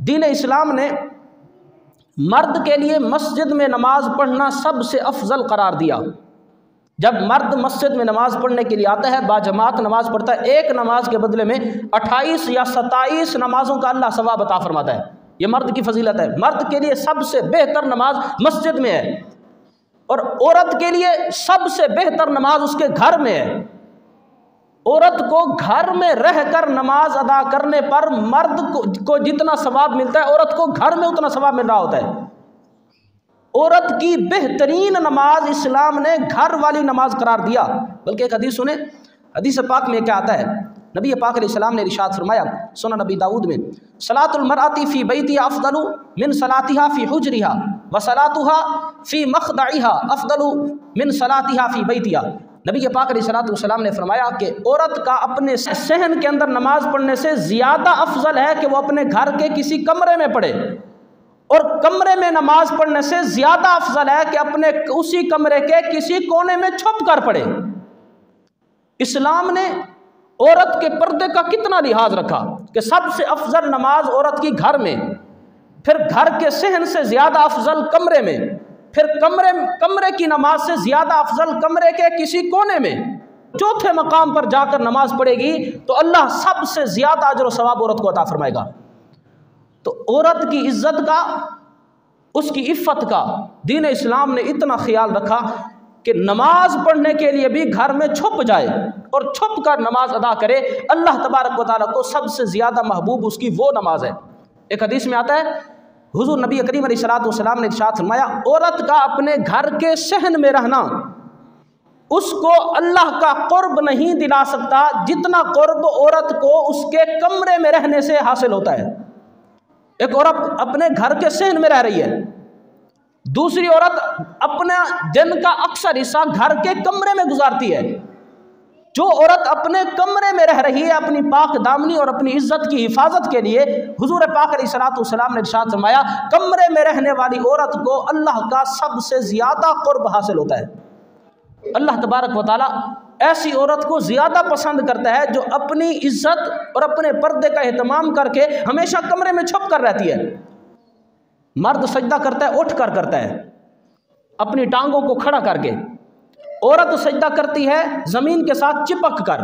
دین اسلام نے مرد کے لیے مسجد میں نماز پڑھنا سب سے افضل قرار دیا۔ جب مرد مسجد میں نماز پڑھنے کے لیے آتا ہے، باجماعت نماز پڑھتا ہے، ایک نماز کے بدلے میں 28 یا 27 نمازوں کا اللہ ثواب عطا فرماتا ہے۔ یہ مرد کی فضیلت ہے۔ مرد کے لیے سب سے بہتر نماز مسجد میں ہے، اور عورت کے لیے سب سے بہتر نماز اس کے گھر میں ہے۔ عورت کو گھر میں رہ کر نماز ادا کرنے پر مرد کو جتنا ثواب ملتا ہے، عورت کو گھر میں اتنا ثواب مل رہا ہوتا ہے۔ عورت کی بہترین نماز اسلام نے گھر والی نماز قرار دیا۔ بلکہ ایک حدیث سنیں، حدیث پاک میں کیا آتا ہے؟ نبی پاک علیہ السلام نے ارشاد فرمایا سنن نبی داؤد میں، صلاۃ المرأۃ فی بیتها افضل من صلاتها فی حجرها وصلاتها فی مخدعها افضل من صلاتها فی بیتها۔ نبی پاک علیہ السلام نے فرمایا کہ عورت کا اپنے صحن کے اندر نماز پڑھنے سے زیادہ افضل ہے کہ وہ اپنے گھر کے کسی کمرے میں پڑھے، اور کمرے میں نماز پڑھنے سے زیادہ افضل ہے کہ اپنے اسی کمرے کے کسی کونے میں چھپ کر پڑھے۔ اسلام نے عورت کے پردے کا کتنا لحاظ رکھا کہ سب سے افضل نماز عورت کی گھر میں، پھر گھر کے صحن سے زیادہ افضل کمرے میں، پھر کمرے کی نماز سے زیادہ افضل کمرے کے کسی کونے میں، چوتھے مقام پر جا کر نماز پڑھے گی تو اللہ سب سے زیادہ اجر و ثواب عورت کو عطا فرمائے گا۔ تو عورت کی عزت کا، اس کی عفت کا دین اسلام نے اتنا خیال رکھا کہ نماز پڑھنے کے لیے بھی گھر میں چھپ جائے اور چھپ کر نماز ادا کرے۔ اللہ تبارک و تعالیٰ کو سب سے زیادہ محبوب اس کی وہ نماز ہے۔ ایک حدیث میں آتا ہے، حضور نبی کریم علیہ السلام نے ارشاد فرمایا، عورت کا اپنے گھر کے صحن میں رہنا اس کو اللہ کا قرب نہیں دلا سکتا جتنا قرب عورت کو اس کے کمرے میں رہنے سے حاصل ہوتا ہے۔ ایک عورت اپنے گھر کے صحن میں رہ رہی ہے، دوسری عورت اپنا دن کا اکثر حصہ گھر کے کمرے میں گزارتی ہے۔ جو عورت اپنے کمرے میں رہ رہی ہے اپنی پاک دامنی اور اپنی عزت کی حفاظت کے لیے، حضور پاک علیہ السلام نے ارشاد فرمایا، کمرے میں رہنے والی عورت کو اللہ کا سب سے زیادہ قرب حاصل ہوتا ہے۔ اللہ تبارک و تعالیٰ ایسی عورت کو زیادہ پسند کرتا ہے جو اپنی عزت اور اپنے پردے کا اہتمام کر کے ہمیشہ کمرے میں چھپ کر رہتی ہے۔ مرد سجدہ کرتا ہے اٹھ کر کرتا ہے، اپنی ٹانگوں کو کھڑا کر کے، عورت سجدہ کرتی ہے زمین کے ساتھ چپک کر۔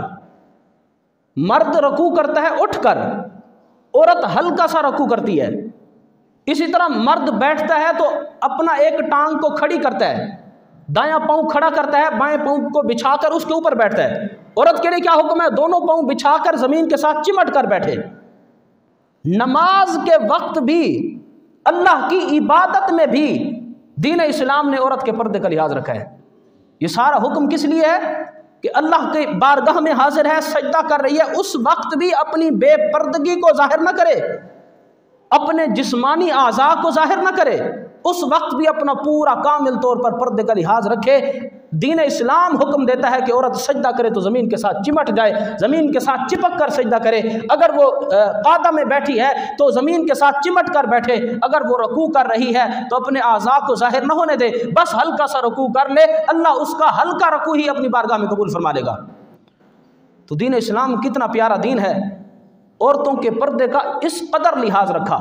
مرد رکوع کرتا ہے اٹھ کر، عورت ہلکا سا رکوع کرتی ہے۔ اسی طرح مرد بیٹھتا ہے تو اپنا ایک ٹانگ کو کھڑی کرتا ہے، دایاں پاؤں کھڑا کرتا ہے، بائیں پاؤں کو بچھا کر اس کے اوپر بیٹھتا ہے۔ عورت کے لیے کیا حکم ہے؟ دونوں پاؤں بچھا کر زمین کے ساتھ چمٹ کر بیٹھے۔ نماز کے وقت بھی، اللہ کی عبادت میں بھی دین اسلام نے عورت کے پردے کا لحاظ رکھا ہے۔ یہ سارا حکم کس لیے ہے؟ کہ اللہ کے بارگاہ میں حاضر ہے، سجدہ کر رہی ہے، اس وقت بھی اپنی بے پردگی کو ظاہر نہ کرے، اپنے جسمانی اعضاء کو ظاہر نہ کرے، اس وقت بھی اپنا پورا کامل طور پر پردے کا لحاظ رکھے۔ دین اسلام حکم دیتا ہے کہ عورت سجدہ کرے تو زمین کے ساتھ چمٹ جائے، زمین کے ساتھ چپک کر سجدہ کرے۔ اگر وہ قاعدہ میں بیٹھی ہے تو زمین کے ساتھ چمٹ کر بیٹھے، اگر وہ رکوع کر رہی ہے تو اپنے اعضاء کو ظاہر نہ ہونے دے، بس ہلکا سا رکوع کر لے، اللہ اس کا ہلکا رکوع ہی اپنی بارگاہ میں قبول فرما لے گا۔ تو دین اسلام کتنا پیارا دین ہے، عورتوں کے پردے کا اس قدر لحاظ رکھا۔